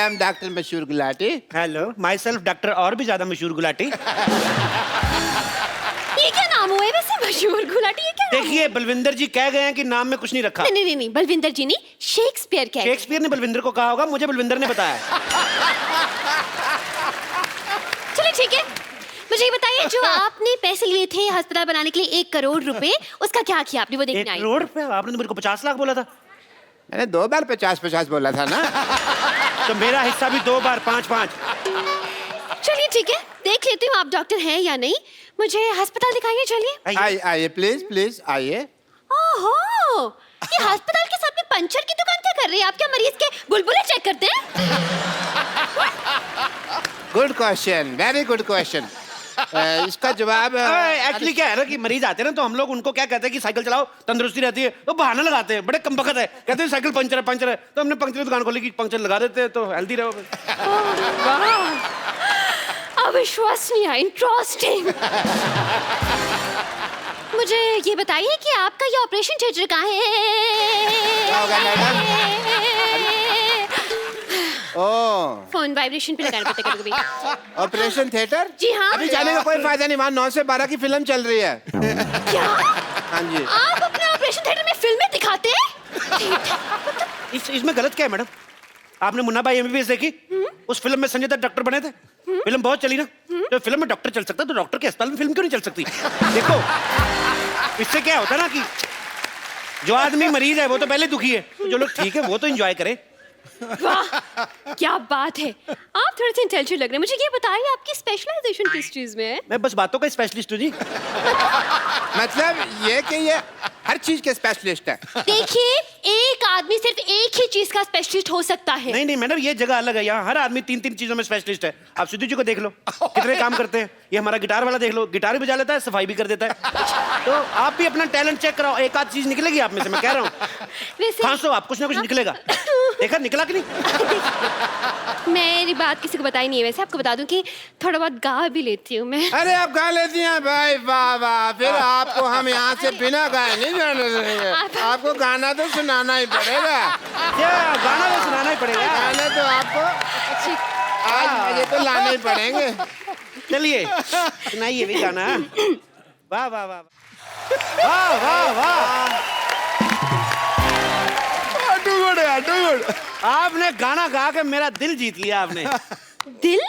M doctor मशहूर Gulati. Hello, my self doctor और भी ज्यादा मशहूर गुलाटी। ये क्या नाम हुआ है वैसे, मशहूर गुलाटी? ये क्या? देखिए, बलविंदर जी कह गए हैं कि नाम में कुछ नहीं रखा। नहीं, बलविंदर जी नहीं, शेक्सपियर कह गए। शेक्सपियर ने बलविंदर को कहा होगा, मुझे बलविंदर ने बताया। चलिए ठीक है, मुझे ये बताइए, जो आपने पैसे लिए थे अस्पताल बनाने के लिए 1 करोड़ रुपए, उसका क्या किया आपने? वो देखने 1 आई। करोड़ रुपए? आपने तो मेरे को 50 लाख बोला था। मैंने 2 बार 50-50 बोला था ना। तो मेरा हिस्सा भी 2 बार 5-5। चलिए ठीक है, देख लेती हूँ आप डॉक्टर हैं या नहीं। मुझे अस्पताल दिखाइए, चलिए। आइए प्लीज आइए। ओहो, ये अस्पताल के साथ में पंचर की दुकान क्या कर रही है? आप क्या मरीज के बुलबुले चेक करते हैं? Good question, very good question. इसका जवाब एक्चुअली क्या है ना कि मरीज आते हैं ना, तो हम लोग उनको क्या कहते हैं कि साइकिल चलाओ, तंदुरुस्ती रहती है। तो बहाना लगाते हैं, बड़े कमबख्त है, कहते हैं साइकिल पंचर है। तो हमने पंचर की दुकान खोली कि पंचर लगा देते हैं, तो हेल्दी रहो। अविश्वसनीय, इंटरेस्टिंग। मुझे ये बताइए कि आपका ये ऑपरेशन थिएटर कहाँ है? फोन वाइब्रेशन पे लगाना पड़ता है कभी-कभी। Operation theatre? जी हाँ। अभी जाने का कोई फायदा नहीं, वहाँ 9 से 12 की फिल्म चल रही है। क्या? हाँ जी। आप अपने ऑपरेशन थिएटर में फिल्में दिखाते हैं? इसमें गलत क्या है मैडम? आपने मुन्ना भाई एमबीबीएस देखी? उस फिल्म में संजय दत्त डॉक्टर बने थे। फिल्म बहुत चली ना। तो फिल्म में डॉक्टर चल सकता है, तो डॉक्टर के अस्पताल में फिल्म क्यों नहीं चल सकती? देखो, इससे क्या होता है ना कि जो आदमी मरीज है वो तो पहले दुखी है, तो जो लोग ठीक है वो तो एंजॉय करे। वाह, क्या बात है। आप थोड़े से इंटेलिजेंट लग रहे हैं। मुझे ये बताइए, आपकी स्पेशलाइजेशन किस चीज में है? मैं बस बातों का स्पेशलिस्ट हूँ जी। मतलब ये कि ये हर चीज के स्पेशलिस्ट है। देखिए, एक आदमी सिर्फ एक ही चीज का स्पेशलिस्ट हो सकता है। नहीं मैडम, ये जगह अलग है। यहाँ हर आदमी 3-3 चीजों में स्पेशलिस्ट है। आप सिद्धू जी को देख लो, कितने काम करते हैं। ये हमारा गिटार वाला देख लो, गिटार भी बजा लेता है, सफाई भी कर देता है। तो आप भी अपना टैलेंट चेक कराओ, एक आध चीज निकलेगी आप में से, मैं कह रहा हूँ। खांसो आप, कुछ ना कुछ निकलेगा। देखा निकला कि नहीं? मेरी बात किसी को बताई नहीं है। वैसे आपको बता दूं कि थोड़ा बहुत गा भी लेती हूँ मैं। अरे आप गा लेती हैं भाई, वाह वाह। फिर आपको हम यहाँ से बिना गाए नहीं जाने देंगे। आपको गाना तो सुनाना ही पड़ेगा। क्या गाना तो सुनाना ही पड़ेगा? गाना तो आपको आज ये तो लाने ही पड़ेंगे। चलिए सुनाइए भी गाना। वाह वाह वाह वाह वाह वाह। आपने गाना गा के मेरा दिल जीत लिया आपने। दिल?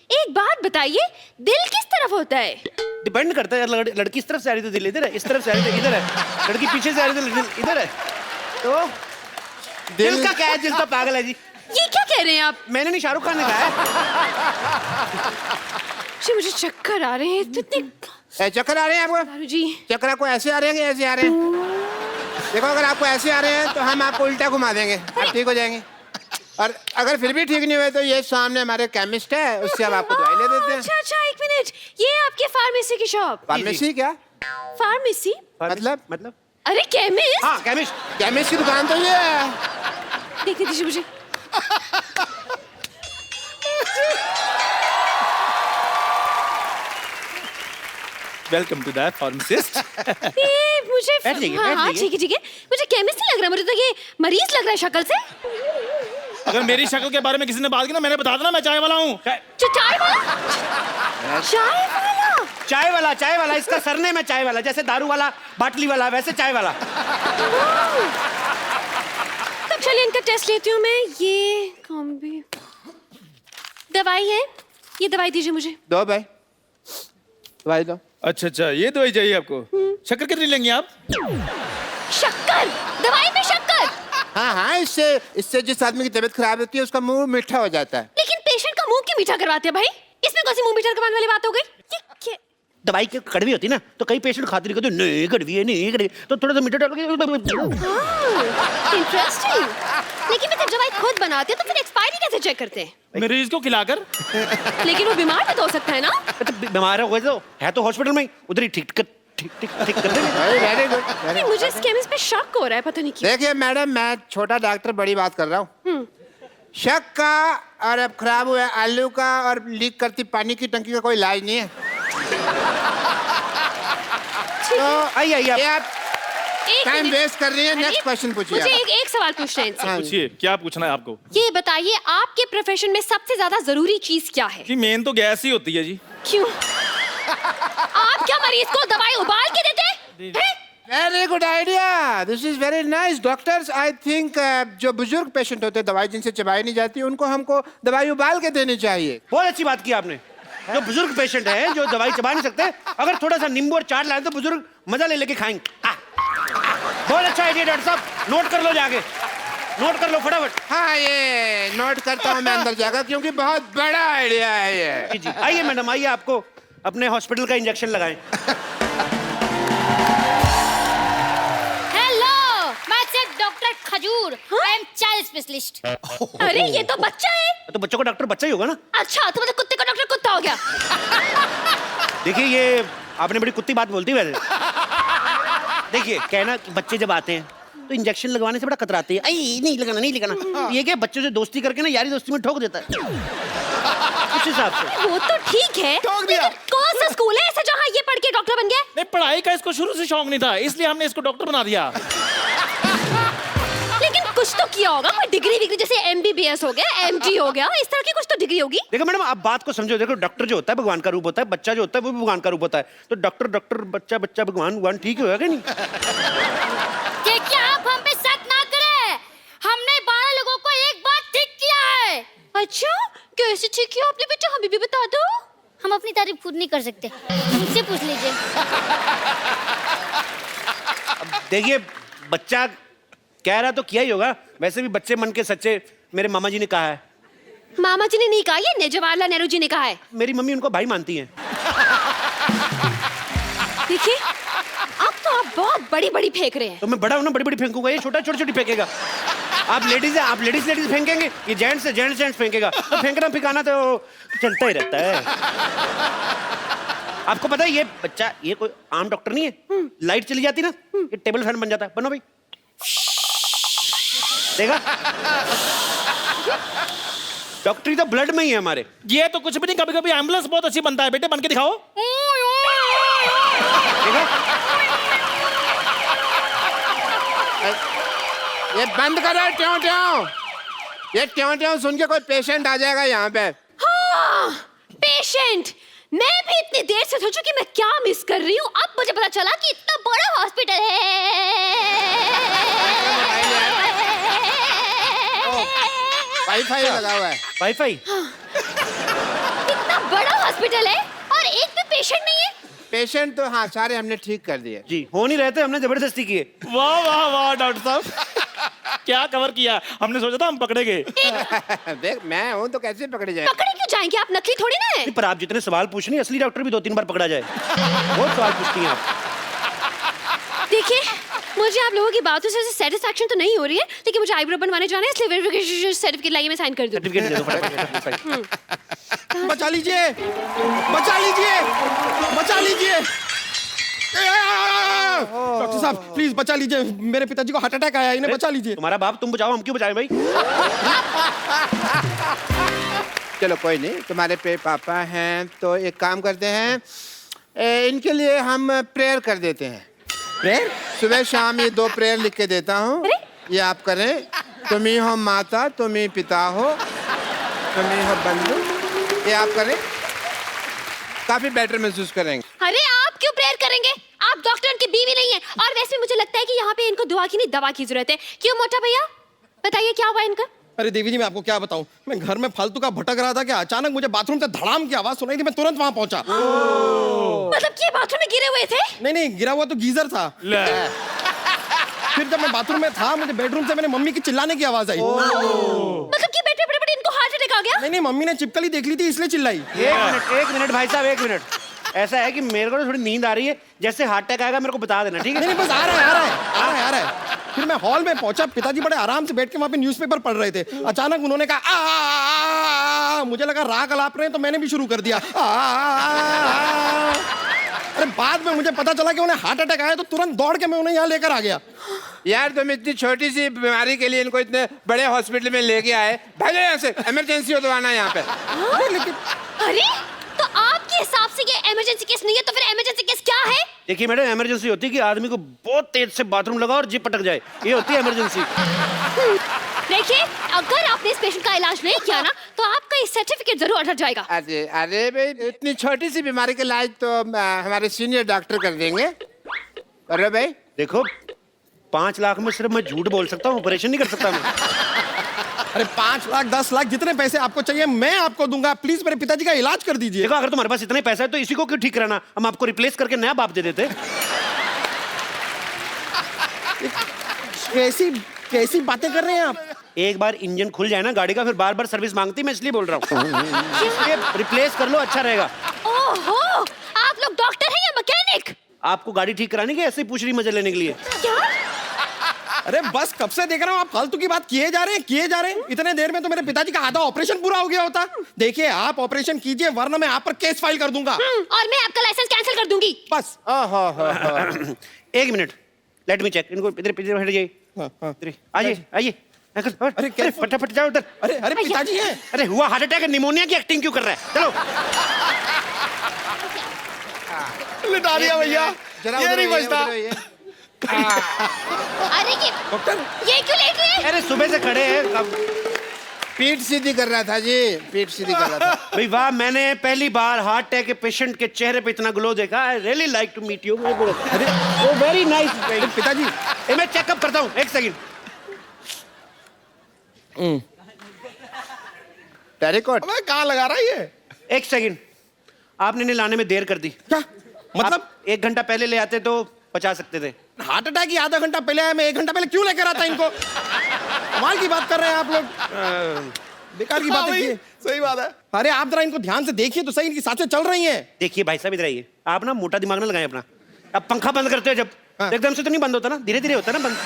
एक बात बताइए, दिल किस तरफ होता है? डिपेंड करता है। लड़की इस तरफ से आ रही तो दिल इधर है, इस तरफ से आ रही तो इधर है, लड़की पीछे से आ रही तो दिल इधर है। तो दिल का क्या है? दिल तो पागल है जी। ये क्या कह रहे हैं आप? मैंने नहीं, शाहरुख खान ने कहा है। मुझे चक्कर आ रहे हैं। चक्कर आ रहे हैं आपको? जी। चक्कर आपको ऐसे आ रहे हैं कि ऐसे आ रहे हैं? देखो, अगर आपको ऐसे आ रहे हैं तो हम आपको उल्टा घुमा देंगे, आप ठीक हो जाएंगे। और अगर फिर भी ठीक नहीं हुए तो ये सामने हमारे केमिस्ट है, उससे हम आपको दवाई ले देते हैं। अच्छा, एक मिनट, ये आपके फार्मेसी की शॉप? फार्मेसी क्या? फार्मेसी मतलब? अरे केमिस्ट। हाँ केमिस्ट। केमिस्ट की दुकान तो ये है। देखने दीजिए मुझे। Welcome to the pharmacist. मुझे हाँ ठीक है। मुझे केमिस्ट नहीं लग रहा, मुझे तो ये मरीज लग रहा है शक्ल से। अगर मेरी शक्ल के बारे में किसी ने बात की ना, मैंने बता देना मैं चाय वाला हूँ। चाय वाला इसका सरनेम है, चाय वाला। जैसे दारू वाला, बाटली वाला, वैसे चाय वाला। तब चलिए इनका टेस्ट लेती हूँ मैं। ये कॉम्बी दवाई है, ये दवाई दीजिए मुझे। दो भाई, दवाई दो। अच्छा, ये दवाई चाहिए आपको? शक्कर कितनी लेंगे आप? शक्कर? दवाई में शक्कर? हाँ, इससे जिस आदमी की तबीयत खराब होती है उसका मुंह मीठा हो जाता है। लेकिन पेशेंट का मुंह क्यों मीठा करवाते हैं भाई? इसमें कौन सी मुंह मीठा करवाने वाली बात हो गई? दवाई की कड़वी होती ना, तो कई पेशेंट खाते नहीं, कहते नहीं कड़वी है, नहीं कड़वी, तो थोड़ा सा मीठा डाल के। इंटरेस्टिंग। लेकिन मैं जब दवाई खुद बनाते हैं तो फिर एक्सपायरी कैसे चेक करते हैं? मरीज को खिलाकर। लेकिन वो बीमार भी तो हो सकता है ना? तो बीमार हो गए तो है तो हॉस्पिटल में, उधर ही ठीक कर देंगे। Very good. मुझे इस केमिस्ट पे शक हो रहा है, पता नहीं क्यों। देखिए मैडम, मैं छोटा डॉक्टर बड़ी बात कर रहा हूँ। शक का और अब खराब हुआ आलू का और लीक करती पानी की टंकी का कोई इलाज नहीं है। तो आइए टाइम मिनट। वेस्ट कर रही है। अरे, नेक्स्ट क्वेश्चन पूछिए मुझे आप। एक सवाल पूछना है इनसे। हाँ। पूछिए, क्या पूछना है आपको? ये बताइए आपके प्रोफेशन में सबसे ज्यादा जरूरी चीज क्या है? जी मेन तो गैस ही होती है जी। क्यों? आप क्या मरीज को दवाई उबाल के देते हैं? Very good idea, this is very nice. Doctors I think जो बुजुर्ग पेशेंट होते हैं, दवाई जिनसे चबाई नहीं जाती, उनको हमको दवाई उबाल के देनी चाहिए। बहुत अच्छी बात की आपने। जो बुजुर्ग पेशेंट है, जो दवाई चबा नहीं सकते, अगर थोड़ा सा नींबू और चाट लाए तो बुजुर्ग मजा ले लेके खाएंगे। बहुत अच्छा आइडिया डॉक्टर साहब, नोट कर लो जाके, नोट कर लो फटाफट। हाँ, ये नोट करता हूँ मैं अंदर जाकर, क्योंकि बहुत बड़ा आइडिया है ये। जी जी, आइए मैडम, आइए आपको अपने हॉस्पिटल का इंजेक्शन लगाएं। डॉक्टर खजूर, आई एम चाइल्ड स्पेशलिस्ट। अरे ये तो बच्चा है। तो बच्चों का डॉक्टर बच्चा ही होगा ना। अच्छा, तो मतलब कुत्ते का डॉक्टर कुत्ता हो गया। देखिए, ये आपने बड़ी कुत्ती बात बोलती है वैसे। देखिए, कहना कि बच्चे जब आते हैं तो इंजेक्शन लगवाने से बड़ा कतराते हैं। आई नहीं लगाना, नहीं लगाना। ये क्या, बच्चों से दोस्ती करके ना यारी दोस्ती में ठोक देता है उस हिसाब से। वो तो ठीक है, ठोक दिया। लेकिन कौन सा स्कूल है ऐसा जहाँ ये पढ़ के डॉक्टर बन गया? नहीं, पढ़ाई का इसको शुरू से शौक नहीं था, इसलिए हमने इसको डॉक्टर बना दिया। लेकिन कुछ तो किया होगा, कोई डिग्री विग्री, जैसे MBBS हो गया, MD हो गया, इस तरह की कुछ तो डिग्री होगी। देखो मैडम, आप बात को समझो। देखो, डॉक्टर जो होता है भगवान का रूप होता है, बच्चा जो होता है वो भी भगवान का रूप होता है। तो डॉक्टर डॉक्टर, बच्चा बच्चा, भगवान भगवान, ठीक होगा कि नहीं? देखिए, आप हम पे शक ना करें, हमने 12 लोगों को एक बार ठीक किया है। अच्छा, कैसे ठीक किया आपने बेटा, हमें भी बता दो। हम अपनी तारीफ खुद नहीं कर सकते, मुझसे पूछ लीजिए। देखिए, बच्चा कह रहा तो किया ही होगा। वैसे भी बच्चे मन के सच्चे, मेरे मामा जी ने कहा है। मामा जी ने नहीं कहा, ये जवाहरलाल नेहरू जी ने कहा है। मेरी मम्मी उनको भाई मानती हैं। देखिए, अब तो आप बहुत बड़ी बड़ी फेंक रहे हैं। तो मैं बड़ा हूं ना, बड़ी बड़ी फेंकूंगा, ये छोटा छोटी छोटी फेंकेगा। आप लेडीज हैं, आप लेडीज लेडीज फेंकेंगे, ये जेंट्स है, जेंट्स जेंट्स फेंकेगा। तो फेंकना फिकाना तो चलता ही रहता है। आपको पता है, ये बच्चा, ये कोई आम डॉक्टर नहीं है। लाइट चली जाती ना, ये टेबल फैन बन जाता है। बनो भाई, देखा, डॉक्टरी तो ब्लड में ही है हमारे। ये तो कुछ भी नहीं, कभी कभी एम्बुलेंस बहुत अच्छी बनता है। बेटे बन के दिखाओ। देखा, ये बंद करो ट्यों ट्यों। ये ट्यों ट्यों सुन के कोई पेशेंट आ जाएगा यहाँ पे। हाँ, पेशेंट। मैं भी इतनी देर से सोचूं कि मैं क्या मिस कर रही हूँ। अब मुझे पता चला कि इतना बड़ा हॉस्पिटल है। वाईफाई लगा हुआ है। वाईफाई। इतना बड़ा हॉस्पिटल है और एक भी पेशेंट नहीं है। पेशेंट तो हाँ सारे हमने ठीक कर दिए। जी, हो नहीं रहे थे, हमने जबरदस्ती किए। वाह वाह वाह डॉक्टर साहब, क्या कवर किया। हमने सोचा था हम पकड़े गए। देख, मैं हूँ तो कैसे पकड़े जाए। पकड़े क्यों जाएंगे, आप नकली थोड़ी ना है। नहीं, पर आप जितने सवाल पूछ रही हैं, असली डॉक्टर भी 2-3 बार पकड़ा जाए। बहुत सवाल पूछती हैं आप। देखिए, मुझे आप लोगों की बातों से सेटिस्फैक्शन तो नहीं हो रही है, लेकिन मुझे आईब्रो बनवाने जाना है, इसलिए वेरिफिकेशन सर्टिफिकेट लाइए, मैं साइन कर दूं। सर्टिफिकेट दे दो फटाफट। बचा लीजिए, बचा लीजिए, बचा लीजिए। डॉक्टर साहब प्लीज बचा लीजिए, मेरे पिताजी को हार्ट अटैक आया, इन्हें बचा लीजिए। तुम्हारा बाप, तुम बचाओ, हम क्यों बचाएं भाई? चलो कोई नहीं, तुम्हारे पे पापा हैं तो एक काम करते हैं, इनके लिए हम प्रेयर कर देते हैं। प्रेयर? सुबह शाम ये 2 प्रेयर लिख के देता हूँ, ये आप करें। तुम ही हो माता, तुम ही पिता हो, तुम ही हो बंधु, ये आप करें, काफी बेटर महसूस करेंगे। अरे आप क्यों प्रेयर करेंगे, आप डॉक्टर उनकी बीवी नहीं है। और वैसे मुझे लगता है कि यहाँ पे इनको दुआ की नहीं दवा की जरूरत है। क्यों मोटा भैया, बताइए क्या हुआ इनका? अरे देवी जी, मैं आपको क्या बताऊं, मैं घर में फालतू का भटक रहा था कि अचानक मुझे बाथरूम से धड़ाम की आवाज सुनाई थी, मैं तुरंत वहां पहुंचा। मतलब कि ये बाथरूम में गिरे हुए थे? नहीं, गिरा हुआ तो गीजर था। फिर जब मैं बाथरूम में था, मुझे बेडरूम से मेरे मम्मी की चिल्लाने की आवाज आई। मतलब कि बैठे बड़े इनको हार्ट अटैक आ गया? नहीं, मम्मी ने चिपकली देख ली थी इसलिए चिल्लाई। एक मिनट भाई साहब, 1 मिनट। ऐसा है कि मेरे को थोड़ी नींद आ रही है, जैसे हार्ट अटैक आएगा मेरे को बता देना, ठीक है? नहीं, बस आ रहा है। फिर मैं हॉल में पहुंचा, पिताजी बड़े आराम से बैठ के वहां पे न्यूज़पेपर पढ़ रहे थे। अचानक उन्होंने कहा, मुझे लगा राग अलाप रहे हैं, तो मैंने भी शुरू कर दिया। अरे बाद में मुझे पता चला कि उन्हें हार्ट अटैक आया, तो तुरंत दौड़ के मैं उन्हें यहाँ लेकर आ गया। यार तुम इतनी छोटी सी बीमारी के लिए इनको इतने बड़े हॉस्पिटल में लेके आए, भागो यहाँ से, इमरजेंसी हो दवाना यहाँ पे। अरे तो आप आपके हिसाब से ये इमरजेंसी केस नहीं है, तो फिर इमरजेंसी केस क्या है? देखिए मैडम, इमरजेंसी होती है कि आदमी को बहुत तेज से बाथरूम लगा और जीप पटक जाए, ये होती है इमरजेंसी। देखिए, अगर आपने इस पेशेंट का इलाज नहीं किया ना, तो आपका ये सर्टिफिकेट जरूर अटक जाएगा। अरे अरे भाई, इतनी छोटी सी बीमारी का इलाज तो हमारे सीनियर डॉक्टर कर देंगे। अरे भाई देखो, 5 लाख में सिर्फ मैं झूठ बोल सकता हूँ, ऑपरेशन नहीं कर सकता मैं। अरे 5 लाख 10 लाख जितने पैसे आपको चाहिए मैं आपको दूंगा, प्लीज मेरे पिताजी का इलाज कर दीजिए। देखो, अगर तुम्हारे पास इतने पैसा है तो इसी को क्यों ठीक कराना, हम आपको रिप्लेस करके नया बाप दे देते। कैसी कैसी बातें कर रहे हैं आप? एक बार इंजन खुल जाए ना गाड़ी का, फिर बार बार सर्विस मांगती, मैं इसलिए बोल रहा हूँ। इसलिए रिप्लेस कर लो, अच्छा रहेगा। ओहो, आप लोग डॉक्टर हैं या मैकेनिक? आपको गाड़ी ठीक करानी कि ऐसे ही पूछ रही मजे लेने के लिए? क्या? अरे बस कब से देख रहा हूँ आप फालतू की बात किए जा रहे हैं। इतने देर में तो मेरे पिताजी का आधा ऑपरेशन पूरा हो गया होता। देखिए आप ऑपरेशन कीजिए वरना मैं आप पर केस फाइल कर दूंगा। और मैं आपका लाइसेंस कैंसिल कर दूंगी। बस। ओहो हो। 1 मिनट, लेट मी चेक। इनको इधर इधर हट जाइए, आइए आइए। अरे फटाफट जाओ उधर। अरे अरे पिताजी हैं। अरे हुआ हार्ट अटैक, निमोनिया की एक्टिंग क्यों कर रहा है? चलो लिटा दिया भैया, जरा ये नहीं बचता। अरे डॉक्टर ये क्यों लेट रहे हैं? अरे सुबह से खड़े हैं। पीठ सीधी कर रहा था जी, पीठ सीधी कर रहा था। भाई वाह, मैंने पहली बार हार्ट अटैक के पेशेंट के चेहरे पे इतना ग्लो देखा। I really like to meet you. अरे वो वेरी नाइस। पिताजी मैं चेकअप करता हूँ, 1 सेकंड। टेरिकॉट। अबे कहाँ लगा रहा है ये? 1 सेकंड, आपने इन्हें लाने में देर कर दी। क्या मतलब? आप 1 घंटा पहले ले आते तो बचा सकते थे। हार्ट अटैक ही आधा घंटा पहले आया, मैं 1 घंटा पहले क्यों लेकर आता इनको? कमाल की बात कर रहे हैं आप लोग, बेकार की बातें की। सही बात है। अरे आप जरा इनको ध्यान से देखिए तो सही, इनकी सांसें चल रही हैं। देखिए भाई साहब, इधर आइए। आप ना मोटा दिमाग ना लगाएं अपना। अब पंखा बंद करते हो जब, एकदम से तो नहीं बंद होता ना, धीरे धीरे होता ना बंद।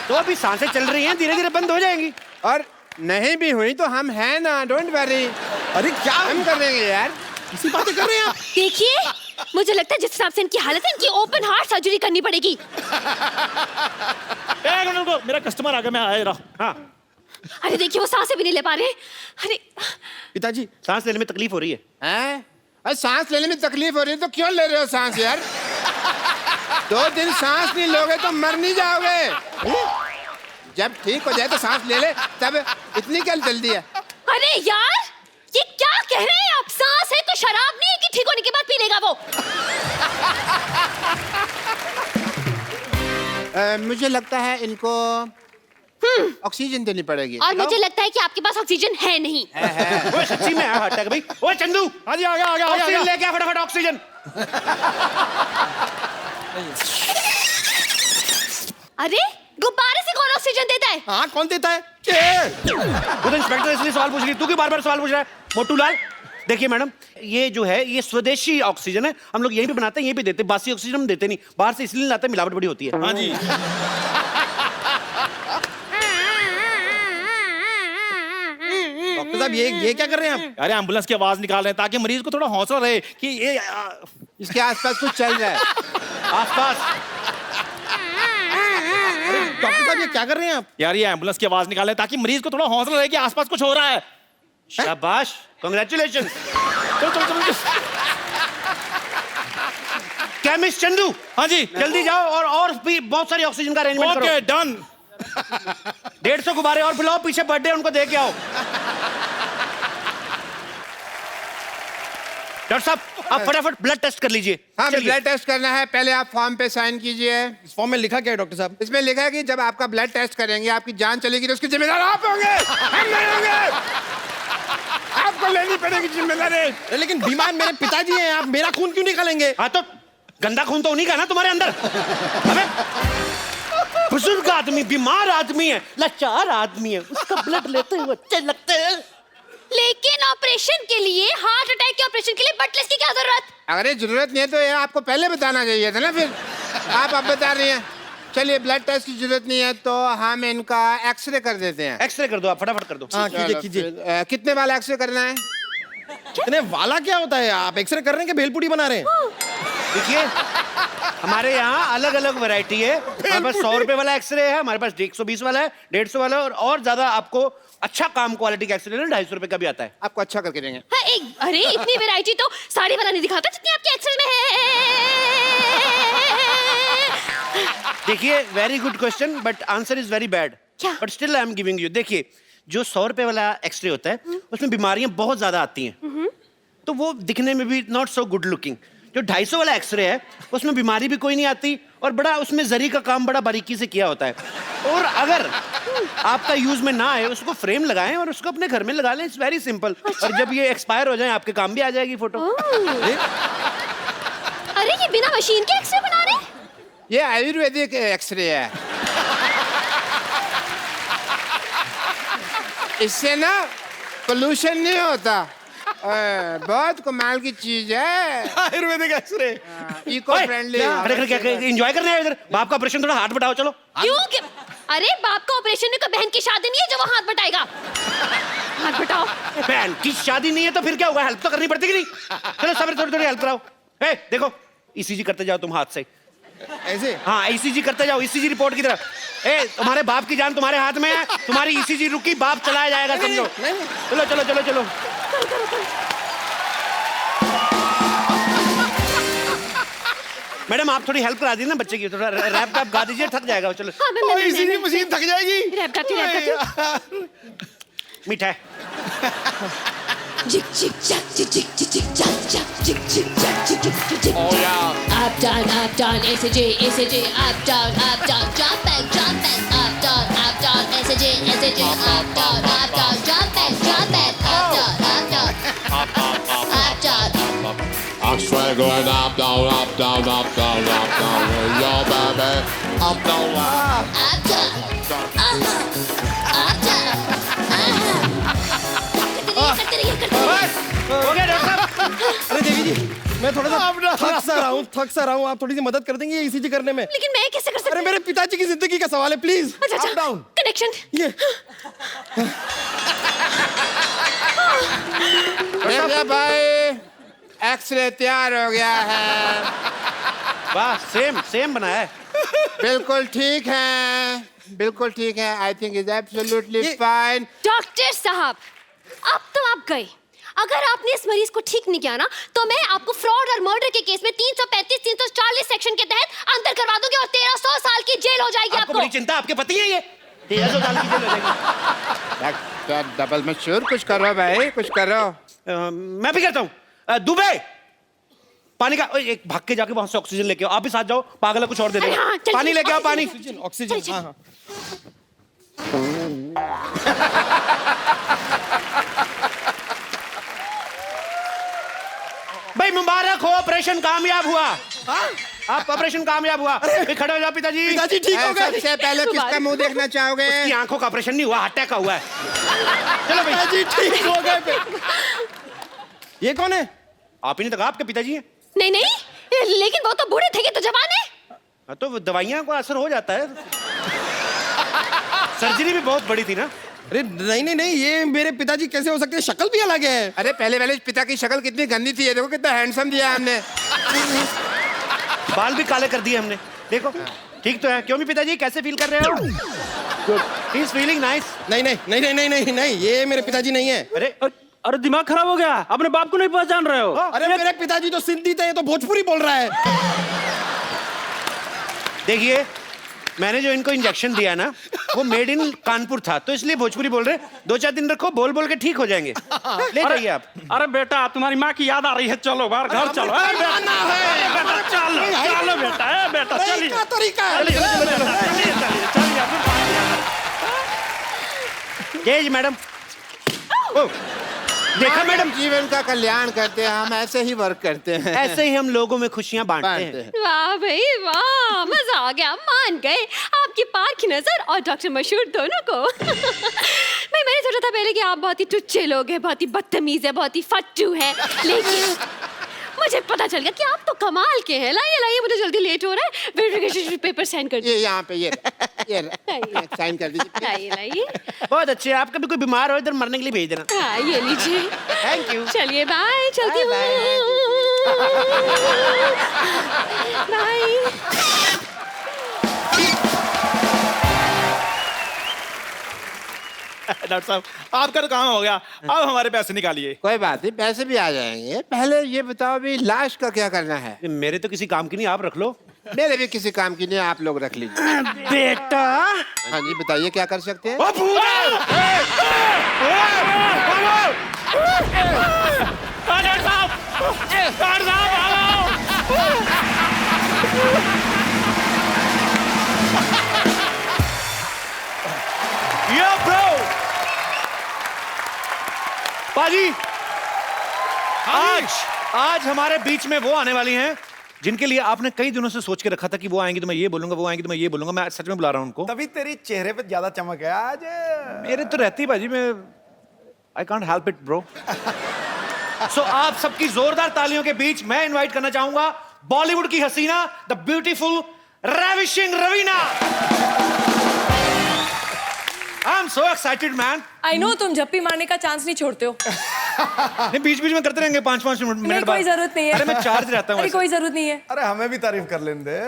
तो अभी सांसें चल रही हैं, धीरे धीरे बंद हो जाएंगी। और नहीं भी हुई तो हम हैं ना, डोंट वरी। अरे क्या हम कर देंगे यार। इसी बातें कर रहे हैं आप? देखिए, मुझे लगता है जिस हिसाब से इनकी हालत है, इनकी ओपन हार्ट सर्जरी करनी पड़ेगी। एक मिनट रुको, मेरा कस्टमर आ गया, मैं आया रहा। हाँ, अरे देखिए, वो सांसें भी नहीं ले पा रहे। अरे पिताजी सांस लेने में तकलीफ हो रही है। हैं? अरे सांस लेने में तकलीफ हो रही है तो क्यों ले रहे हो सांस यार? 2 दिन सांस नहीं लोगे तो मर नहीं जाओगे। जब ठीक हो जाए तो सांस ले ले, तब इतनी क्या जल्दी है? अरे यार, ये क्या कह रहे हैं आप? सांस है तो शराब नहीं है कि ठीक होने के बाद पी लेगा वो? मुझे लगता है इनको ऑक्सीजन देनी पड़ेगी। और मुझे लगता है कि आपके पास ऑक्सीजन है नहीं। वो सच्ची में है हार्ट अटैक भाई। ओए चंदू, हाँ जी, आ गया ऑक्सीजन लेके आ फटाफट, ऑक्सीजन। अरे गुब्बारे से कौन ऑक्सीजन देता है? हाँ कौन देता है? वो तो इंस्पेक्टर इसलिए सवाल पूछ रही, तू क्यों बार-बार सवाल पूछ रहा है? मोटू लाल, देखिए मैडम, ये जो है ये स्वदेशी ऑक्सीजन है, हम लोग यहीं पे बनाते हैं, यहीं पे देते हैं। बासी ऑक्सीजन हम देते नहीं, बाहर से इसलिए लाते हैं, मिलावट बड़ी होती है। हाँ जी। डॉक्टर साहब ये क्या कर रहे हैं आप? अरे एम्बुलेंस की आवाज निकाल रहे हैं ताकि मरीज को थोड़ा हौसला रहे कि ये इसके आसपास कुछ चल रहा है। आसपास डॉक्टर साहब ये क्या कर रहे हैं आप? यार ये एम्बुलेंस की आवाज निकाल रहे हैं ताकि मरीज को थोड़ा हौसला रहे कि आसपास कुछ हो रहा है। शाबाश, कांग्रेचुलेशन। चलो चलो चलो। केमिस्ट चंदू, हाँ जी, जल्दी जाओ और भी बहुत सारी ऑक्सीजन का अरेंजमेंट करो। Okay done. 150 गुब्बारे और बुलाओ, पीछे बर्थडे उनको दे के आओ। डॉक्टर साहब, आप फटाफट ब्लड टेस्ट कर लीजिए। हाँ, चलिए। ब्लड टेस्ट करना है। पहले आप फॉर्म पे साइन कीजिए। इस फॉर्म में लिखा क्या है डॉक्टर साहब? इसमें लिखा है कि जब आपका ब्लड टेस्ट करेंगे, आपकी जान चलेगी तो उसकी जिम्मेदार आप होंगे, हम नहीं होंगे। आपको लेनी पड़ेगी जिम्मेदारी। लेकिन बीमार मेरे पिताजी हैं, आप मेरा खून क्यों निकालेंगे? हाँ तो गंदा खून तो उन्हीं का ना तुम्हारे अंदर। अबे बुजुर्ग आदमी, बीमार आदमी है, लाचार आदमी है, उसका ब्लड लेते हुए अच्छे लगते हैं। लेकिन ऑपरेशन के लिए, हार्ट अटैक के ऑपरेशन के लिए ब्लड टेस्ट की क्या जरूरत? अगर ये जरूरत नहीं है तो ये आपको पहले बताना चाहिए था ना। फिर आप अब बता रही हैं। चलिए, ब्लड टेस्ट की जरूरत नहीं है तो हम इनका एक्सरे कर देते हैं। एक्सरे कर दो, आप फटाफट कर दो। हाँ कीजिए कीजिए। कितने वाला एक्सरे करना है? कितने वाला क्या होता है? आप एक्सरे कर रहे हैं कि भेलपुड़ी बना रहे हैं? देखिए हमारे यहाँ अलग अलग वैरायटी है। हमारे पास 100 रुपए वाला एक्सरे है, हमारे पास 120 वाला है, 150 वाला है, और ज्यादा आपको अच्छा काम क्वालिटी का एक्सरे 250 रुपए का भी आता है। आपको अच्छा करके देंगे। हाँ, अरे इतनी वैरायटी तो साड़ी वाला नहीं दिखाता जितनी आपके एक्सेल में है। देखिए, very good question but answer is very bad. क्या? But still I am giving you. देखिए, जो 100 रुपए वाला एक्सरे होता है उसमें बीमारियां बहुत ज्यादा आती हैं, तो वो दिखने में भी नॉट सो गुड लुकिंग। जो 250 वाला एक्सरे है उसमें बीमारी भी कोई नहीं आती, और बड़ा उसमें जरी का काम बड़ा बारीकी से किया होता है। और अगर आपका यूज में ना आए, उसको फ्रेम लगाएं और उसको अपने घर में लगा लें। It's very simple. और जब ये एक्सपायर हो जाए आपके काम भी आ जाएगी फोटो। अरे ये बिना मशीन के एक्सरे बना रहे हैं? ये आयुर्वेदिक एक्सरे है। इससे ना पोल्यूशन नहीं होता। बहुत कमाल की चीज है Ayurvedic x-ray. Eco friendly. Enjoy करने आए इधर। बाप का ऑपरेशन, थोड़ा हाथ बटाओ चलो। क्यों? अरे बाप का ऑपरेशन है तो बहन की शादी नहीं है जो वो हाथ बटाएगा। हाथ बटाओ। बहन की शादी नहीं है तो फिर क्या होगा? हेल्प तो करनी पड़ती कि नहीं? चलो सब थोड़ी थोड़ी हेल्प कराओ। ए, देखो ईसीजी करते जाओ तुम हाथ से। ऐसे? हाँ, ईसीजी करते जाओ, ईसीजी रिपोर्ट की तरफ। ए, तुम्हारे बाप की जान तुम्हारे हाथ में है, तुम्हारी ईसीजी रुकी, बाप चलाया जाएगा, समझो। चलो चलो चलो चलो। मैडम आप थोड़ी हेल्प करा दी ना बच्चे की, थोड़ा रैप वैप गा दीजिए, थक जाएगा। चलो। हाँ, मैं इसी मशीन थक जाएगी। रैप गाती हूँ। मिठाई। Jig jig jack jig jig jig jig jack jack jig jig jack jig jig jig jig. Oh yeah. Up down, ACJ, up down, jump back, up down, ACJ, up down, jump back, up down. I'm straight going up, down, up, down, up, down, up, down. Yo, baby, up, down, up. Up down, up down. करते रहिए। हो गया doctor साहब? अरे देवी जी, मैं थोड़ा सा थक सा रहा हूँ। आप थोड़ी सी मदद कर देंगे ईसीजी करने में? लेकिन मैं कैसे कर सकती? अरे मेरे पिताजी की जिंदगी का सवाल है, प्लीज। अच्छा, डाउन कनेक्शन। ये देखिए भाई, एक्सरे तैयार हो गया है। वाह, सेम बनाया है। बिल्कुल ठीक है, बिल्कुल ठीक है। I think is absolutely fine. Doctor साहब, अब तो आप गए। अगर आपने इस मरीज को ठीक नहीं किया ना, तो मैं आपको फ्रॉड और मर्डर के केस में 335, 340 सेक्शन के तहत अंदर करवा दूंगी और 1300 साल की जेल हो जाएगी आपको। बड़ी चिंता, आपके पति है ये? 1300 साल की जेल हो जाएगी। डबल मशहूर, कुछ करो भाई, कुछ करो। मैं भी करता हूँ। दुबे, पानी का एक भाग के जाके वहां से ऑक्सीजन लेके आओ। आप भी साथ जाओ, पागल है, कुछ और दे देगा। हाँ, चल, पानी लेके आओ, पानी। ऑक्सीजन। हाँ हाँ। भाई मुबारक हो, ऑपरेशन कामयाब हुआ। आप ऑपरेशन कामयाब हुआ। खड़े हो जाओ पिताजी। पिताजी ठीक हो गए। सबसे पहले किसका मुंह देखना चाहोगे? उसकी आंखों का ऑपरेशन नहीं हुआ, हार्ट अटैक का हुआ है। चलो भाई। पिताजी ठीक हो गए। ये कौन है? आप ही ने तो कहा आपके पिताजी हैं। नहीं नहीं, लेकिन वो तो बूढ़े थे कि तो जवान है। हाँ, तो दवाइयां को असर हो जाता है। सर्जरी भी बहुत बड़ी थी ना। अरे नहीं नहीं नहीं, ये मेरे पिताजी कैसे हो सकते हैं? शक्ल भी अलग है। अरे पहले पहले पिता की शक्ल कितनी गंदी थी, ये देखो कितना हैंडसम दिया हमने। बाल भी काले कर दिए हमने, देखो। ठीक तो है। क्यों भी पिताजी, कैसे फील कर रहे हो? Good, he is feeling nice. नहीं नहीं नहीं नहीं नहीं नहीं नहीं, ये मेरे पिताजी नहीं है। अरे दिमाग खराब हो गया, अपने बाप को नहीं पहचान रहे हो? अरे मेरे पिताजी तो सिंधी थे, ये तो भोजपुरी बोल रहा है। देखिए, मैंने जो इनको इंजेक्शन दिया ना, वो मेड इन कानपुर था, तो इसलिए भोजपुरी बोल रहे। 2-4 दिन रखो, बोल बोल के ठीक हो जाएंगे। ले जाइए आप। अरे बेटा, तुम्हारी माँ की याद आ रही है, चलो बाहर घर चलो। अरे बेटा, चलो चलो बेटा, बेटा चलिए। क्या तरीका है? जय जी मैडम। देखा मैडम, जीवन का कल्याण करते हैं हम, ऐसे ही वर्क करते हैं। ऐसे ही हम लोगों में खुशियां बांटते हैं। वाह भाई वाह, मजा आ गया। मान गए आपकी पार्क नजर और डॉक्टर मशहूर दोनों को। भाई मैंने सोचा था पहले कि आप बहुत ही टुच्चे लोग हैं, बहुत ही बदतमीज है, बहुत ही फट्टू है, लेकिन मुझे पता चल गया कि आप तो कमाल के हैं। लाइए लाइए, मुझे जल्दी लेट हो रहा है। वेरिफिकेशन पेपर साइन कर ये यहाँ पे ये साइन कर दीजिए। लाइए लाइए। बहुत अच्छे। आप कभी कोई बीमार हो इधर मरने के लिए भेज देना। हाँ, ये लीजिए। Thank you. चलिए बाय, चलती Bye, bye. हूँ। बाय। डॉक्टर साहब आपका तो काम हो गया, अब हमारे पैसे निकालिए। कोई बात नहीं, पैसे भी आ जाएंगे। पहले ये बताओ अभी लाश का क्या करना है? मेरे तो किसी काम की नहीं, आप रख लो। मेरे भी किसी काम की नहीं, आप लोग रख लीजिए। बेटा हाँ जी, बताइए क्या कर सकते हैं? यो ब्रो पाजी, आज हमारे बीच में वो आने वाली हैं जिनके लिए आपने कई दिनों से सोच के रखा था कि वो आएंगी तो मैं ये बोलूंगा, वो आएंगी तो मैं ये बोलूंगा। मैं सच में बुला रहा हूं उनको। तभी तेरी चेहरे पे ज्यादा चमक है आज। मेरे तो रहती बाजी, मैं I can't help it bro. सो आप सबकी जोरदार तालियों के बीच मैं इनवाइट करना चाहूंगा बॉलीवुड की हसीना, the beautiful ravishing Raveena. I am so excited man. I know तुम झप्पी मारने का चांस नहीं छोड़ते हो। नहीं, बीच बीच में करते रहेंगे 5-5 मिनट नहीं, कोई जरूरत नहीं है। अरे मैं चार्ज रहता हूँ। अरे कोई जरूरत नहीं है। अरे हमें भी तारीफ कर लेने दे।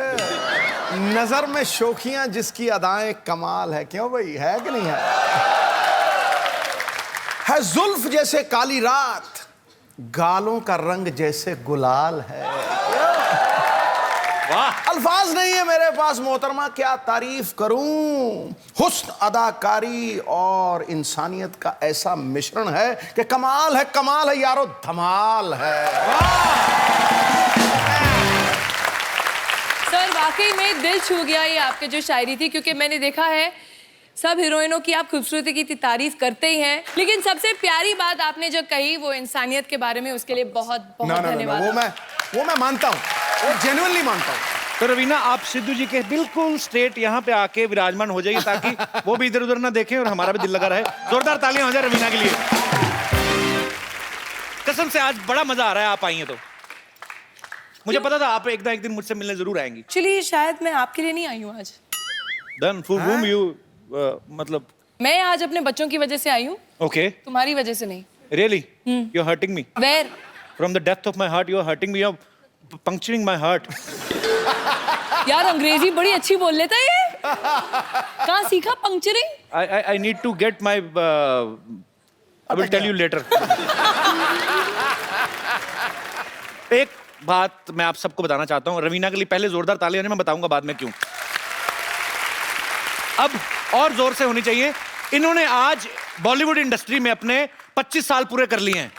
नजर में शोखियां जिसकी अदाएं कमाल है, क्यों भाई, है कि नहीं है जुल्फ जैसे काली रात, गालों का रंग जैसे गुलाल है। वाह, अल्फाज नहीं है मेरे पास मोहतरमा, क्या तारीफ करूं। हुस्न, अदाकारी और इंसानियत का ऐसा मिश्रण है कि कमाल है यारो, धमाल है। सर वाकई में दिल छू गया ये आपके जो शायरी थी, क्योंकि मैंने देखा है सब हीरोइनों की आप खूबसूरती की तारीफ करते ही हैं, लेकिन सबसे प्यारी बात आपने जो कही वो इंसानियत के बारे में, उसके लिए बहुत बहुत धन्यवाद। वो मैं मानता हूँ, वो जेन्युइनली मानता हूँ। तो रवीना आप सिद्धू जी के बिल्कुल स्ट्रेट यहाँ पे आके विराजमान हो जाइए ताकि वो भी इधर उधर ना देखें और हमारा भी दिल लगा रहे। जोरदार तालियां हो जाए रवीना के लिए। कसम से आज बड़ा मजा आ रहा है आप आई हैं तो। मुझे पता था आप एक दिन मुझसे मिलने जरूर आएंगी। एक्चुअली शायद मैं आपके लिए नहीं आई हूँ आज। Then for whom you मतलब मैं आज अपने बच्चों की वजह से आई हूँ, okay तुम्हारी वजह से नहीं। really you're hurting me Where? from the depth of my heart, you're hurting me, you're puncturing my heart. यार अंग्रेजी बड़ी अच्छी बोल लेता है ये। कहाँ सीखा पंक्चरिंग? I need to get my I will tell you later. एक बात मैं आप सबको बताना चाहता हूँ, रवीना के लिए पहले जोरदार तालियां, मैं बताऊंगा बाद में क्यों। अब और जोर से होनी चाहिए। इन्होंने आज बॉलीवुड इंडस्ट्री में अपने 25 साल पूरे कर लिए हैं।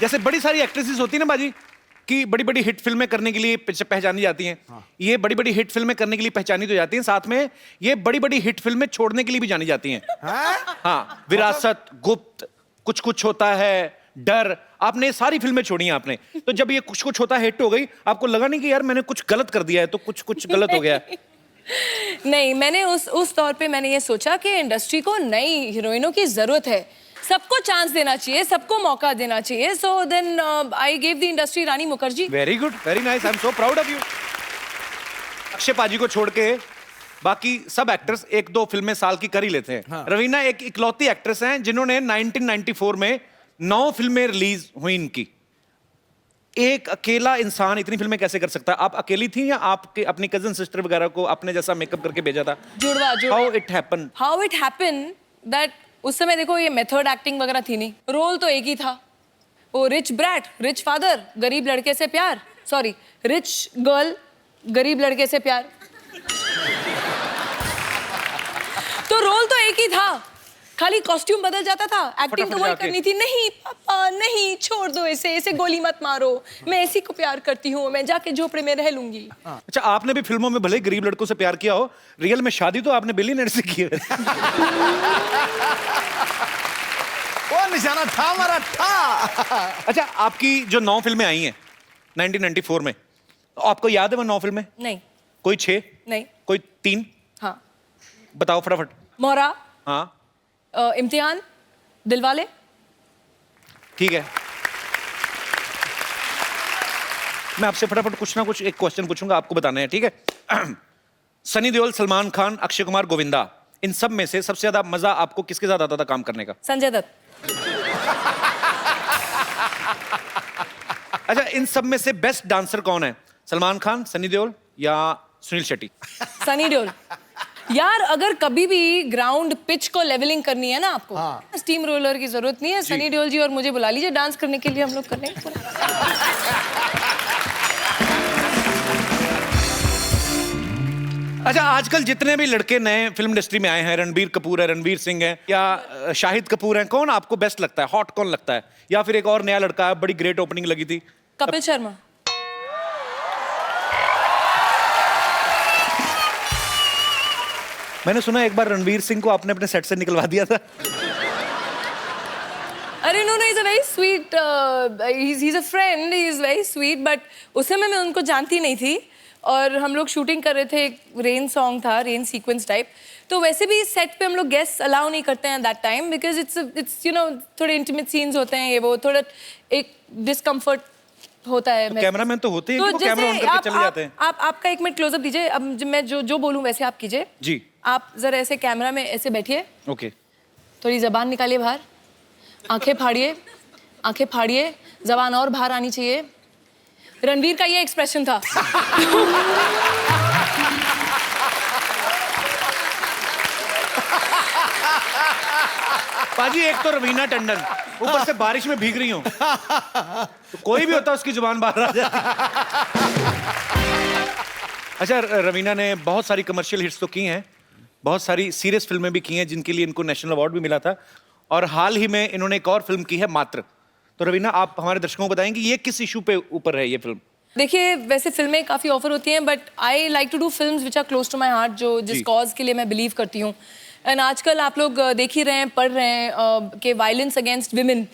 जैसे बड़ी सारी एक्ट्रेसेस होती है ना बाजी कि बड़ी बड़ी हिट फिल्में करने के लिए पहचानी जाती हैं। ये बड़ी बड़ी हिट फिल्में करने के लिए पहचानी तो जाती हैं, साथ में ये बड़ी बड़ी हिट फिल्में छोड़ने के लिए भी जानी जाती हैं। हाँ, विरासत, गुप्त, कुछ कुछ होता है, डर, आपने ये सारी फिल्में छोड़ी हैं आपने। तो जब ये कुछ कुछ होता है हिट हो गई, आपको लगा नहीं कि यार मैंने कुछ गलत कर दिया है, तो कुछ कुछ गलत हो गया? नहीं, मैंने उस तौर पे मैंने ये सोचा कि इंडस्ट्री को नई हीरोइनों की जरूरत है, सबको चांस देना चाहिए, सबको मौका देना चाहिए। So then I gave the industry Rani Mukherjee. Very good, very nice, I am so proud of you. Akshay paaji को छोड़ के बाकी सब एक्टर्स 1-2 फिल्में साल की कर ही लेते हैं। हाँ। रवीना एक इकलौती एक्ट्रेस हैं जिन्होंने 1994 में 9 फिल्में रिलीज हुई इनकी। एक अकेला इंसान इतनी फिल्में कैसे कर सकता है? आप अकेली थी या आपके अपनी कजन सिस्टर वगैरह को अपने जैसा मेकअप करके भेजा था? जुड़वा। हाउ इट हैपन दैट उस समय देखो ये मेथड एक्टिंग वगैरह थी नहीं, रोल तो एक ही था, वो रिच ब्रैट, रिच फादर, गरीब लड़के से प्यार, सॉरी रिच गर्ल, गरीब लड़के से प्यार। तो रोल तो एक ही था, खाली कॉस्ट्यूम बदल जाता था, एक्टिंग तो वही करनी थी। नहीं पापा नहीं, छोड़ दो इसे गोली मत मारो, मैं इसी को प्यार करती हूँ, मैं जाके झोपड़े में रह लूंगी। अच्छा, आपने भी फिल्मों में भले गरीब लड़कों से प्यार किया हो, रियल में शादी तो आपने बिलियनर से की है। वो निशाना था हमारा था। अच्छा, आपकी जो 9 फिल्में आई हैं 1994 में, आपको याद है वो 9 फिल्में? नहीं। कोई 6? नहीं। कोई 3? हाँ। बताओ फटाफट। मोरा। हाँ। इम्तिहान, दिलवाले। ठीक है, मैं आपसे फटाफट कुछ ना कुछ एक क्वेश्चन पूछूंगा, आपको बताना है, ठीक है? सनी देओल, सलमान खान, अक्षय कुमार, गोविंदा, इन सब में से सबसे ज्यादा मजा आपको किसके साथ आता था काम करने का? संजय दत्त। अच्छा, इन सब में से बेस्ट डांसर कौन है? सलमान खान, सनी देओल या सुनील शेट्टी? सनी देओल। यार अगर कभी भी ग्राउंड पिच को लेवलिंग करनी है ना आपको, स्टीम रोलर की जरूरत नहीं है, सनी देओल जी और मुझे बुला लीजिए डांस करने के लिए, हम लोग कर लेंगे पूरा। अच्छा, आजकल जितने भी लड़के नए फिल्म इंडस्ट्री में आए हैं, रणबीर कपूर है, रणवीर सिंह है या शाहिद कपूर है, कौन आपको बेस्ट लगता है? हॉट कौन लगता है? या फिर एक और नया लड़का है, बड़ी ग्रेट ओपनिंग लगी थी, कपिल शर्मा। मैंने सुना एक बार रणवीर सिंह को आपने अपने सेट से निकलवा दिया था। अरे no, is a very sweet, he is a friend, he is very sweet, but उस समय मैं उनको जानती नहीं थी और हम लोग शूटिंग कर रहे थे, एक रेन सॉन्ग था, रेन सीक्वेंस टाइप, तो वैसे भी सेट पे हम लोग गेस्ट अलाउ नहीं करते हैं that time, because it's you know थोड़े इंटीमेट सीन्स होते हैं, ये वो थोड़ा एक डिस्कम्फर्ट होता है। तो कैमरामैन तो होते हैं, तो वो कैमरा ऑन करके चले जाते हैं। आपका एक मिनट क्लोजअप दीजिए, अब मैं जो बोलूं वैसे आप कीजिए जी। आप जरा ऐसे कैमरा में ऐसे बैठिए, ओके। थोड़ी जबान निकालिए बाहर, आंखें फाड़िए, जबान और बाहर आनी चाहिए। रणवीर का ये एक्सप्रेशन था। पाजी, एक तो रवीना टंडन, ऊपर से बारिश में भीग रही हूँ, तो कोई भी होता उसकी जुबान बाहर आ जाती। अच्छा, रवीना ने बहुत सारी कमर्शियल हिट्स तो की हैं, बहुत सारी सीरियस फिल्में भी की हैं जिनके लिए इनको नेशनल अवार्ड भी मिला था, और हाल ही में इन्होंने एक और फिल्म की है, मात्र। तो रवीना, आप हमारे दर्शकों को बताएंगे ये किस इशू पे ऊपर है ये फिल्म? देखिए, वैसे फिल्में काफ़ी ऑफर होती हैं, but I like to do films which are close to my heart, जो जिस कॉज के लिए मैं बिलीव करती हूँ। एंड आजकल आप लोग देख ही रहे हैं, पढ़ रहे हैं कि वायलेंस अगेंस्ट विमेन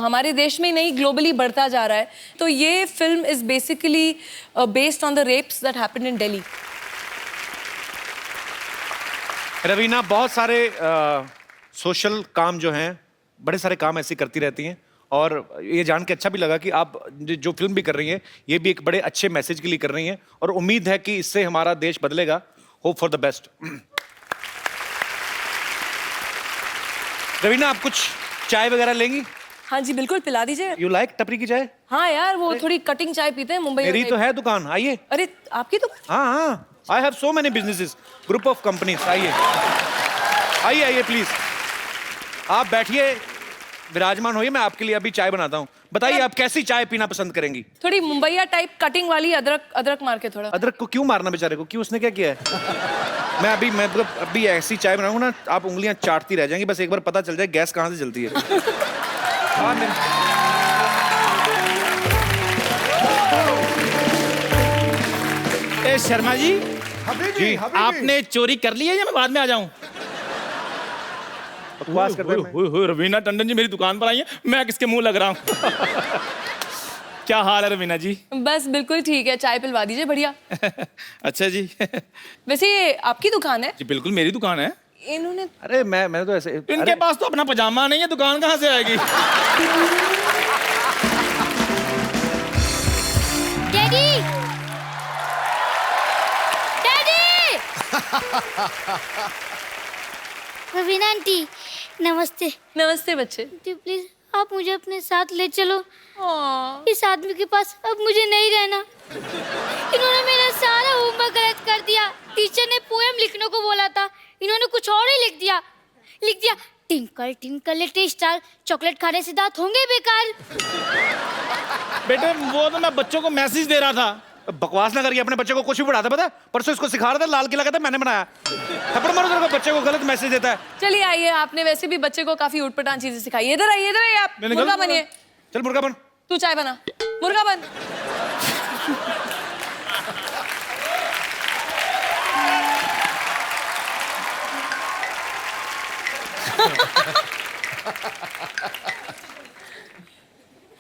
हमारे देश में नहीं, ग्लोबली बढ़ता जा रहा है। तो ये film is basically based on the rapes that happened in Delhi. Raveena बहुत सारे सोशल काम जो हैं, बड़े सारे काम ऐसे करती रहती हैं, और ये जान के अच्छा भी लगा कि आप जो फिल्म भी कर रही हैं ये भी एक बड़े अच्छे मैसेज के लिए कर रही हैं, और उम्मीद है कि इससे हमारा देश बदलेगा। Hope for the best. Raveena, आप कुछ चाय वगैरह लेंगी? हाँ जी बिल्कुल, पिला दीजिए। यू लाइक टपरी की चाय? हाँ यार, वो थोड़ी कटिंग चाय पीते हैं मुंबई में। मेरी तो है दुकान, आइए। अरे आपकी तो? हाँ, I have so many businesses, group of companies. आइए प्लीज, आप बैठिए, विराजमान होइए, मैं आपके लिए अभी चाय बनाता हूँ। बताइए आप कैसी चाय पीना पसंद करेंगी? थोड़ी मुंबईया टाइप कटिंग वाली, अदरक मार के थोड़ा। अदरक को क्यों मारना बेचारे को? क्यों, उसने क्या किया है? मैं अभी ऐसी चाय बनाऊंगा ना, आप उंगलियां चाटती रह जाएंगी, बस एक बार पता चल जाए गैस कहाँ से जलती है। ए शर्मा जी, जी, आपने चोरी कर ली है या मैं बाद में आ जाऊं? बकवास कर रहे हैं। रवीना टंडन जी मेरी दुकान पर आई है, मैं किसके मुंह लग रहा हूँ? क्या हाल है रवीना जी? बस बिल्कुल ठीक है, चाय पिलवा दीजिए, बढ़िया। अच्छा जी। वैसे ये आपकी दुकान है? जी बिल्कुल मेरी दुकान है। इन्होंने, अरे मैं तो ऐसे, इनके पास तो अपना पजामा नहीं है, दुकान कहाँ से आएगी? Daddy, daddy. रवीना आंटी, नमस्ते। नमस्ते बच्चे। आंटी प्लीज आप मुझे अपने साथ ले चलो। इस आदमी के पास अब मुझे नहीं रहना। इन्होंने मेरा सारा होमवर्क गलत कर दिया। टीचर ने पोएम लिखने को बोला था, इन्होंने कुछ और ही लिख दिया। Tinkle tinkle little star, chocolate खाने से दांत होंगे बेकार। बेटे वो तो मैं बच्चों को मैसेज दे रहा था। बकवास ना करिए, अपने बच्चे को कुछ भी पढ़ाता पता? परसों इसको सिखा रहा था, लाल किला कहता मैंने बनाया। थप्पड़ मारो तेरे को, बच्चे को गलत मैसेज देता है। चलिए आइए, आपने वैसे भी बच्चे को काफी उटपटांग चीजें सिखाई। इधर आइए आप, मुर्गा बनिए। चल मुर्गा बन। तू चाय बना, मुर्गा बन।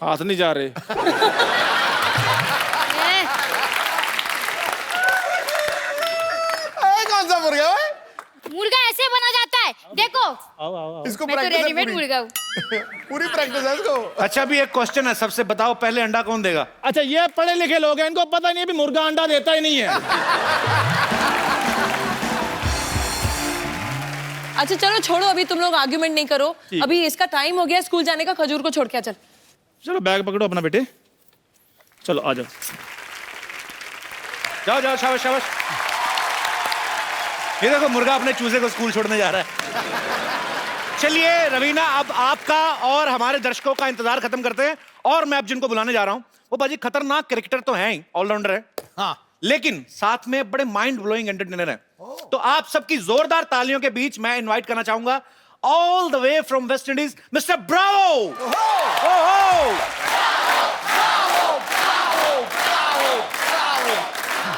हाथ नहीं जा रहे। कौन सा मुर्गा है? मुर्गा ऐसे बना जाता है, देखो। इसको मैं तो प्रैक्टिस है रेडीमेड मुर्गा हूँ। पूरी प्रैक्टिस है इसको। अच्छा, अभी एक क्वेश्चन है, सबसे बताओ पहले अंडा कौन देगा? अच्छा, ये पढ़े लिखे लोग हैं, इनको पता नहीं है भी मुर्गा अंडा देता ही नहीं है। अच्छा चलो छोड़ो, अभी तुम लोग आर्ग्यूमेंट नहीं करो। अभी इसका टाइम हो गया स्कूल जाने का, खजूर को छोड़ के चल। चलो बैग पकड़ो अपना बेटे। चलो आ जाओ। जाओ जाओ, शाबाश शाबाश। ये देखो मुर्गा अपने चूजे को स्कूल छोड़ने जा रहा है। चलिए रवीना, अब आपका और हमारे दर्शकों का इंतजार खत्म करते हैं, और मैं अब जिनको बुलाने जा रहा हूं वो बाजी खतरनाक कैरेक्टर तो हैं ही, ऑलराउंडर है, हाँ लेकिन साथ में बड़े माइंड ब्लोइंग एंटरटेनर है। तो आप सबकी जोरदार तालियों के बीच मैं इनवाइट करना चाहूंगा all the way from West Indies mister Bravo.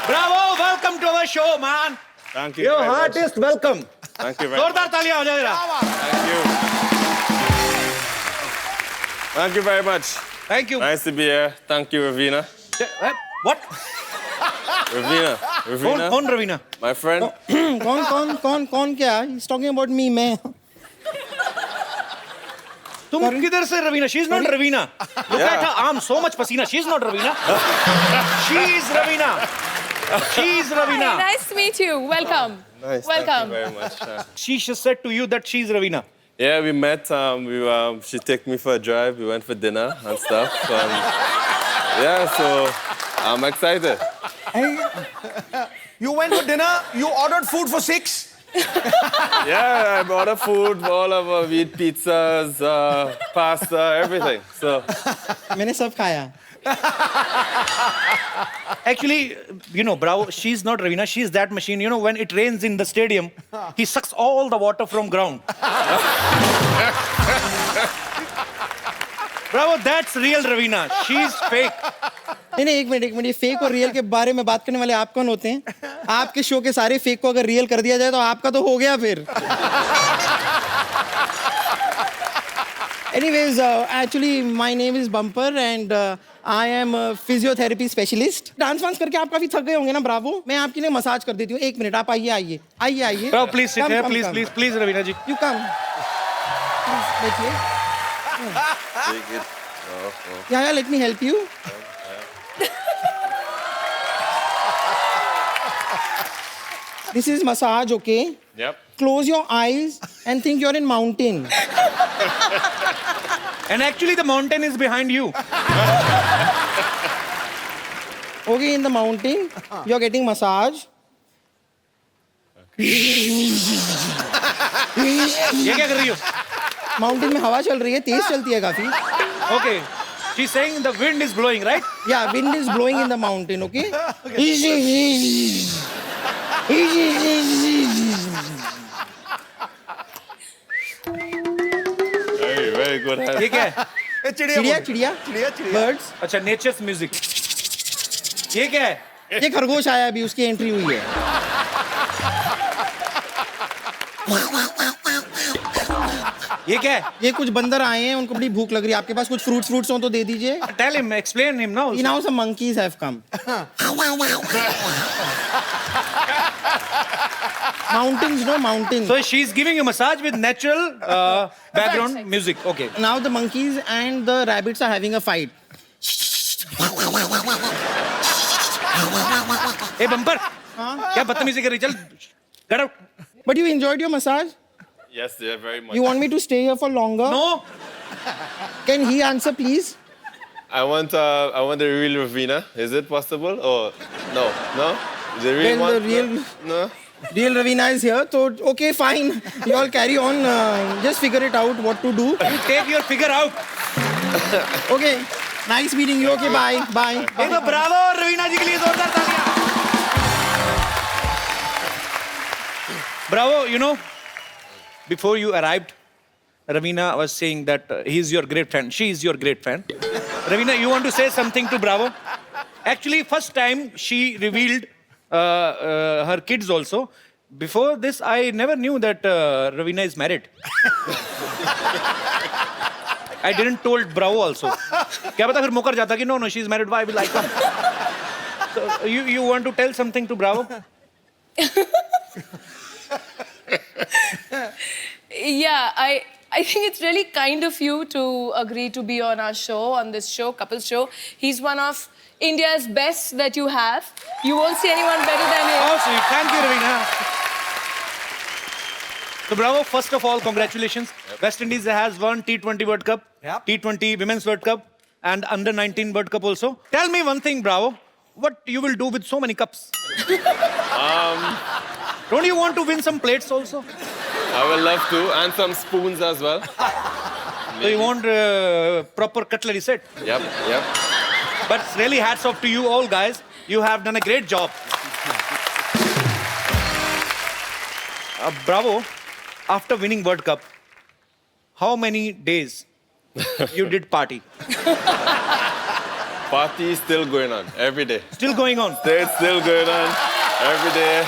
Bravo, welcome to our show man. Thank you. Your very much. Heartiest welcome. Thank you very जोरदार much. तालियां हो जाएगा। Thank you. Thank you very much. Thank you. Nice to be here. Thank you, Ravina. What? Ravina. Ravina. कौन Raveena? My friend. कौन क्या? He's talking about me, मैं। तुम किधर से Raveena? She is not Raveena. Look at her arm, so much पसीना। She is not Raveena. She is Raveena. She is Raveena. Hi, nice to meet you. Welcome. Nice. Welcome. Thank you very much. She just said to you that she is Ravina. Yeah, we met. She took me for a drive. We went for dinner and stuff. Yeah, so I'm excited. You went for dinner, you ordered food for 6. Yeah, I ordered food. All of we eat pizzas, pasta, everything. So मैंने सब खाया। Actually, you know, Bravo, she's not Ravina. She's that machine. You know, when it rains in the stadium, he sucks all the water from ground. Bravo, that's real Ravina. She's fake. नहीं, एक minute, ये fake और real के बारे में बात करने वाले आप कौन होते हैं? आपके शो के सारे फेक को अगर रियल कर दिया जाए तो आपका तो हो गया फिर। Anyways, actually my name is Bumper and I am a physiotherapy specialist. Dance वांस करके आप काफी थक गए होंगे ना ब्रावो? मैं आपके लिए मसाज कर देती हूँ। एक मिनट, आप आइए। Bravo, please sit Come, here. come, Please, come. please, please, Ravina ji. You come. Please, बैठिए। take it. Yeah, let me help you. This is massage, okay? Yep. Close your eyes and think you're in mountain. And actually, the mountain is behind you. Okay, in the mountain, you're getting massage. ये क्या कर रही हो? Mountain में हवा चल रही है, तेज चलती है काफी। Okay. She's saying the wind is blowing, right? Yeah, wind is blowing in the mountain, okay? Very, very good. ये क्या है? चिड़िया। Birds. अच्छा, nature's music. ये क्या है? ये खरगोश आया अभी, उसकी एंट्री हुई है। ये क्या है? ये कुछ बंदर आए हैं, उनको बड़ी भूख लग रही है। आपके पास कुछ फ्रूट्स हो तो दे दीजिए। Tell him, explain him now. Now some monkeys have come. Mountains, no mountains. So she's giving you massage with natural background music. Okay. Now the monkeys and the rabbits are having a fight. Hey bumper. क्या बदतमीजी कर रही? चल, get out. But you enjoyed your massage? Yes, yeah, very much. You want me to stay here for longer? No. Can he answer, please? I want the real Ravina. Is it possible? Or no? The real Well, one? the real- No. Real Ravina is here, so okay, fine. You all carry on. Just figure it out what to do. You take your figure out. Okay. Nice meeting you. Okay, bye. Bye. देखो, bravo Raveena जी के लिए जोरदार तालियां. Bravo, you know, before you arrived, Ravina was saying that he's your great fan. She is your great fan. Ravina, you want to say something to Bravo? Actually, first time she revealed her kids also. Before this, I never knew that Ravina is married. I didn't told Bravo also. क्या पता फिर मुकर जाता कि no, she's married. Why will I come? So you want to tell something to Bravo? Yeah, I think it's really kind of you to agree to be on our show, on this show, Couples Show. He's one of India's best that you have. You won't see anyone better than him. Oh, sweet. Thank you, Ravina. So, Bravo, first of all, congratulations. West Indies has won T20 World Cup, Yep. T20 Women's World Cup, and under 19 World Cup also. Tell me one thing, Bravo. What you will do with so many cups? Don't you want to win some plates also? I would love to, and some spoons as well. So you want proper cutlery set? Yep, yep. But really hats off to you all guys. You have done a great job. Bravo, after winning World Cup, how many days you did party? Party is still going on every day. Still going on? It's still going on every day.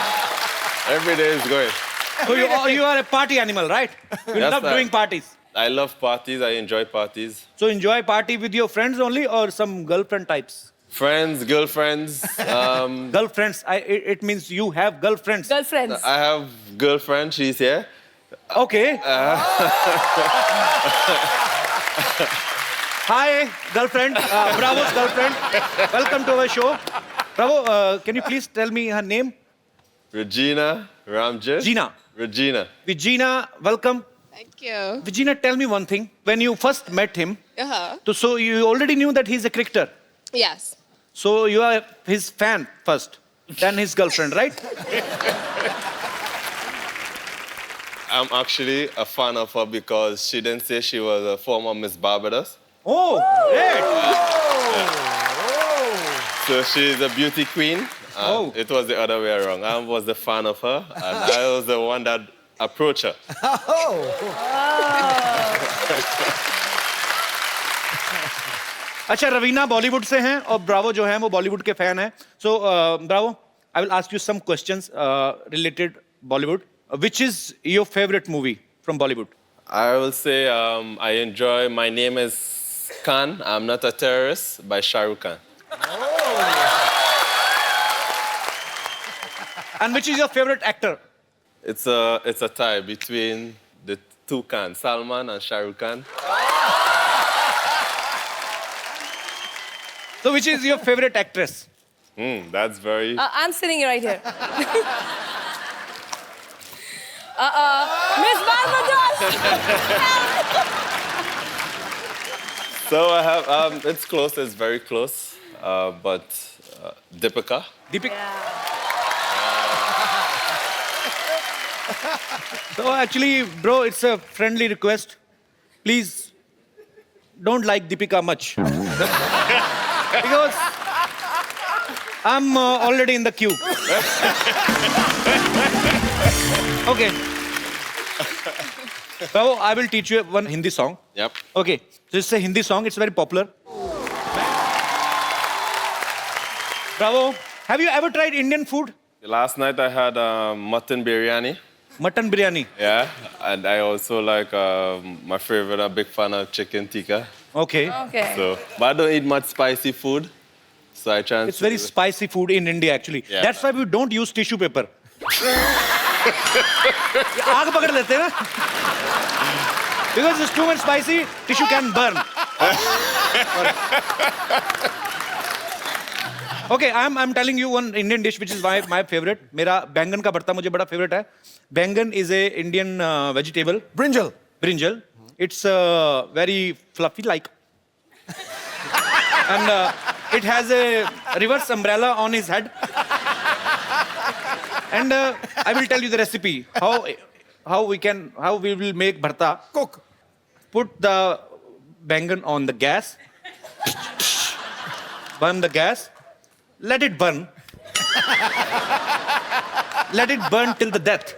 Every day is going. So you are a party animal, right? You Yes, love sir. doing parties. I love parties. I enjoy parties. So enjoy party with your friends only or some girlfriend types? Friends, girlfriends. Girlfriends, it means you have girlfriends. Girlfriends. I have girlfriend. She's here. Okay. Hi, girlfriend. Bravo's girlfriend. Welcome to our show. Bravo, can you please tell me her name? Regina Ramjet. Gina. Regina. Regina, welcome. Thank you. Regina, tell me one thing. When you first met him, Uh-huh. so you already knew that he's a cricketer. Yes. So you are his fan first, then his girlfriend, right? I'm actually a fan of her because she didn't say she was a former Miss Barbados. Oh, great. So she's a beauty queen. Oh. It was the other way around. I was the fan of her, and I was the one that approached her. अच्छा रवीना बॉलीवुड से हैं और Bravo जो हैं वो बॉलीवुड के fan हैं so Bravo I will ask you some questions related Bollywood which is your favourite movie from Bollywood I will say I enjoy My Name is Khan, I'm Not a Terrorist by Shah Rukh Khan. And which is your favourite actor It's a tie between the two Khans, Salman and Shah Rukh Khan. So which is your favorite actress? That's very... I'm sitting right here. Miss Barbados! So I have, it's close, it's very close, but Deepika. Deepika. So actually, bro, it's a friendly request. Please don't like Deepika much. Because I'm already in the queue. Okay. Bravo, I will teach you one Hindi song. Yep. Okay. So it's a Hindi song. It's very popular. Bravo. Have you ever tried Indian food? Last night I had mutton biryani. Mutton biryani. Yeah, and I also like my favorite. I'm a big fan of chicken tikka. Okay. Okay. So, but I don't eat much spicy food. So I try. It's very spicy food in India actually. Yeah. That's why we don't use tissue paper. ये आग पकड़ लेते हैं ना? Because it's too much spicy, tissue can burn. Okay, I'm telling you one Indian dish which is my favorite. मेरा बैंगन का भरता मुझे बड़ा favorite है. बैंगन is a Indian vegetable. Brinjal. Brinjal. It's very fluffy like. And it has a reverse umbrella on his head. And I will tell you the recipe. How we will make bharta. Cook. Put the bangan on the gas. Burn the gas. Let it burn. Let it burn till the death.